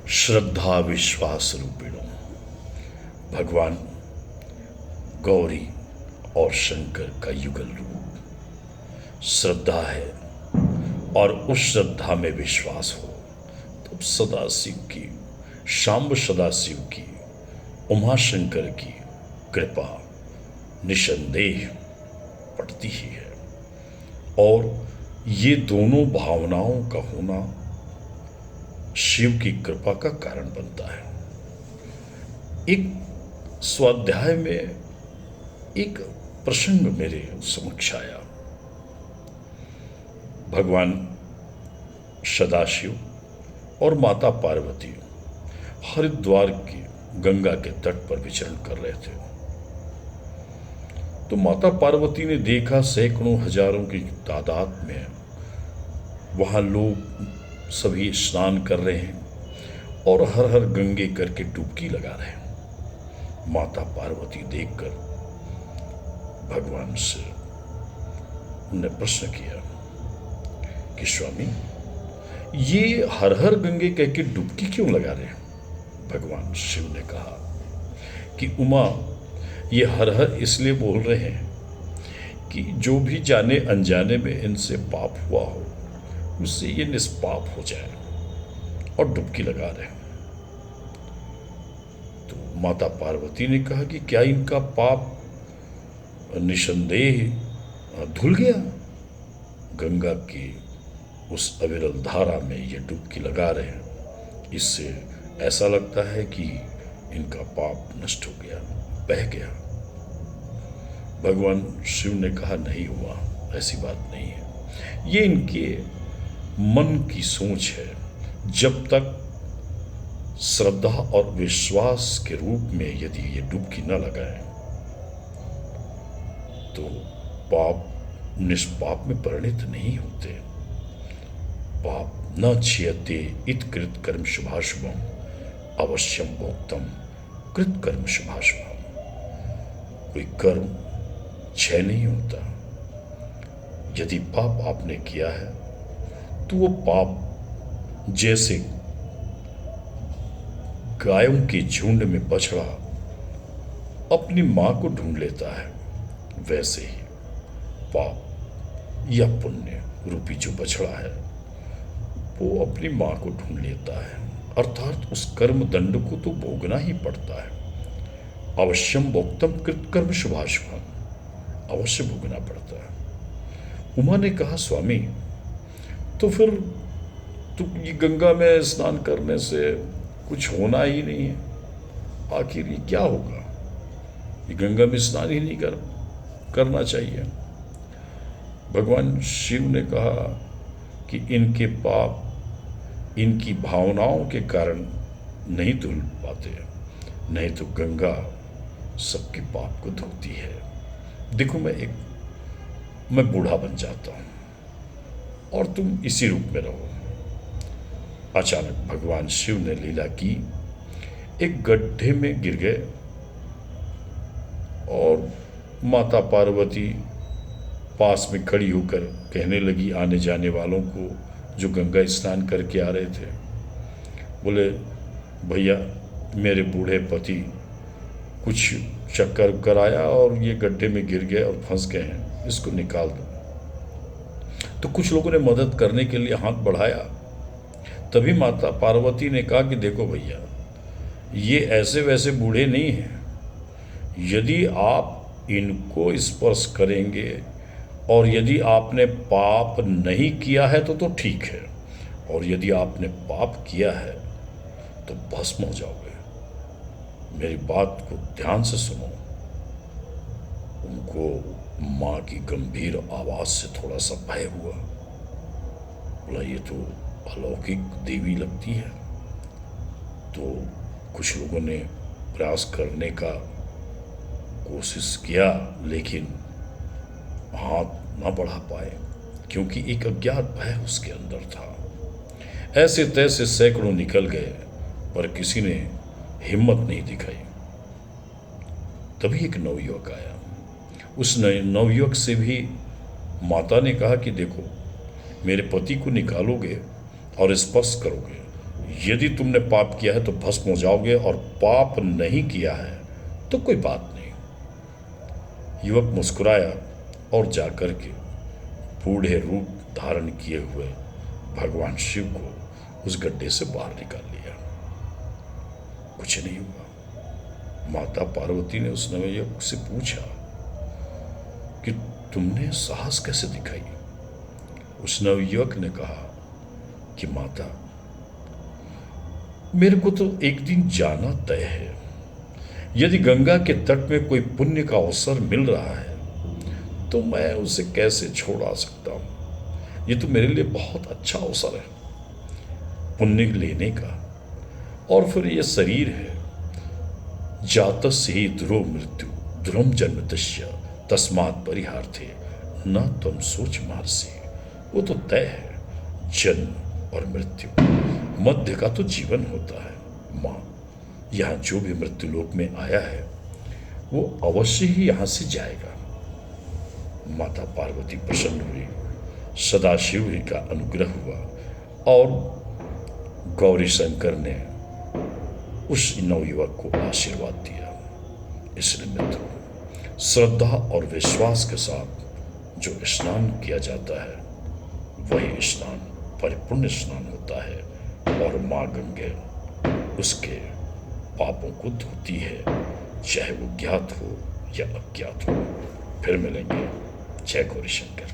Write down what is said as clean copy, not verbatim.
श्रद्धा विश्वास रूपिणों भगवान गौरी और शंकर का युगल रूप श्रद्धा है, और उस श्रद्धा में विश्वास हो तो सदाशिव की, शांब सदाशिव की, उमा शंकर की कृपा निसंदेह पड़ती ही है। और ये दोनों भावनाओं का होना शिव की कृपा का कारण बनता है। एक स्वाध्याय में एक प्रसंग मेरे समक्ष आया। भगवान सदाशिव और माता पार्वती हरिद्वार की गंगा के तट पर विचरण कर रहे थे। तो माता पार्वती ने देखा सैकड़ों हजारों की तादाद में वहां लोग सभी स्नान कर रहे हैं और हर हर गंगे करके डुबकी लगा रहे हैं। माता पार्वती देखकर भगवान से उन्होंने प्रश्न किया कि स्वामी, ये हर हर गंगे कह के डुबकी क्यों लगा रहे हैं? भगवान शिव ने कहा कि उमा, ये हर हर इसलिए बोल रहे हैं कि जो भी जाने अनजाने में इनसे पाप हुआ हो उससे ये निष्पाप हो जाए, और डुबकी लगा रहे हैं। तो माता पार्वती ने कहा कि क्या इनका पाप निसंदेह धुल गया? गंगा की उस अविरल धारा में ये डुबकी लगा रहे हैं, इससे ऐसा लगता है कि इनका पाप नष्ट हो गया, बह गया। भगवान शिव ने कहा, नहीं हुआ, ऐसी बात नहीं है, ये इनके मन की सोच है। जब तक श्रद्धा और विश्वास के रूप में यदि ये डुबकी न लगाए तो पाप निष्पाप में परिणित नहीं होते। पाप न क्षीयते इत कृत कर्म शुभाशुभम अवश्यम भोक्तम कृत कर्म शुभाशुभम। कोई कर्म क्षय नहीं होता। यदि पाप आपने किया है तो वो पाप जैसे गायों के झुंड में बछड़ा अपनी मां को ढूंढ लेता है, वैसे ही पाप या पुण्य रूपी जो बछड़ा है वो अपनी मां को ढूंढ लेता है, अर्थात उस कर्म दंड को तो भोगना ही पड़ता है। अवश्यम भोक्तम कृत कर्म शुभाशुभम, अवश्य भोगना पड़ता है। उमा ने कहा, स्वामी, तो फिर तो ये गंगा में स्नान करने से कुछ होना ही नहीं है, आखिर ये क्या होगा? ये गंगा में स्नान ही नहीं करना चाहिए। भगवान शिव ने कहा कि इनके पाप इनकी भावनाओं के कारण नहीं धुल पाते, नहीं तो गंगा सबके पाप को धोती है। देखो, मैं बूढ़ा बन जाता हूं और तुम इसी रूप में रहो। अचानक भगवान शिव ने लीला की, एक गड्ढे में गिर गए और माता पार्वती पास में खड़ी होकर कहने लगी आने जाने वालों को जो गंगा स्नान करके आ रहे थे, बोले, भैया, मेरे बूढ़े पति कुछ चक्कर कराया और ये गड्ढे में गिर गए और फंस गए हैं, इसको निकाल दो। तो कुछ लोगों ने मदद करने के लिए हाथ बढ़ाया। तभी माता पार्वती ने कहा कि देखो भैया, ये ऐसे वैसे बूढ़े नहीं हैं। यदि आप इनको स्पर्श करेंगे और यदि आपने पाप नहीं किया है तो ठीक है, और यदि आपने पाप किया है तो भस्म हो जाओगे। मेरी बात को ध्यान से सुनो। उनको माँ की गंभीर आवाज से थोड़ा सा भय हुआ। बोला, ये तो अलौकिक देवी लगती है। तो कुछ लोगों ने प्रयास करने का कोशिश किया, लेकिन हाथ न बढ़ा पाए, क्योंकि एक अज्ञात भय उसके अंदर था। ऐसे तैसे सैकड़ों निकल गए, पर किसी ने हिम्मत नहीं दिखाई। तभी एक नवयुवक आया। उस नवयुवक से भी माता ने कहा कि देखो, मेरे पति को निकालोगे और स्पर्श करोगे, यदि तुमने पाप किया है तो भस्म हो जाओगे, और पाप नहीं किया है तो कोई बात नहीं। युवक मुस्कुराया और जाकर के बूढ़े रूप धारण किए हुए भगवान शिव को उस गड्ढे से बाहर निकाल लिया। कुछ नहीं हुआ। माता पार्वती ने उस नवयुवक से पूछा कि तुमने साहस कैसे दिखाई? उस नवयुवक ने कहा कि माता, मेरे को तो एक दिन जाना तय है। यदि गंगा के तट में कोई पुण्य का अवसर मिल रहा है तो मैं उसे कैसे छोड़ा सकता हूं? ये तो मेरे लिए बहुत अच्छा अवसर है पुण्य लेने का। और फिर ये शरीर है, जातस्य ही ध्रुव मृत्यु ध्रुवम जन्मतस्य तस्मात् परिहार्थे न तुम सोच महर्षि। वो तो तय है, जन्म और मृत्यु, मध्य का तो जीवन होता है। माँ, यहाँ जो भी मृत्यु लोक में आया है वो अवश्य ही यहाँ से जाएगा। माता पार्वती प्रसन्न हुई, सदाशिव ही का अनुग्रह हुआ और गौरी शंकर ने उस नवयुवक को आशीर्वाद दिया। इसलिए मित्रों, श्रद्धा और विश्वास के साथ जो स्नान किया जाता है वही स्नान परिपूर्ण स्नान होता है, और माँ गंगा उसके पापों को धोती है, चाहे वो ज्ञात हो या अज्ञात हो। फिर मिलेंगे। जय गौरी शंकर।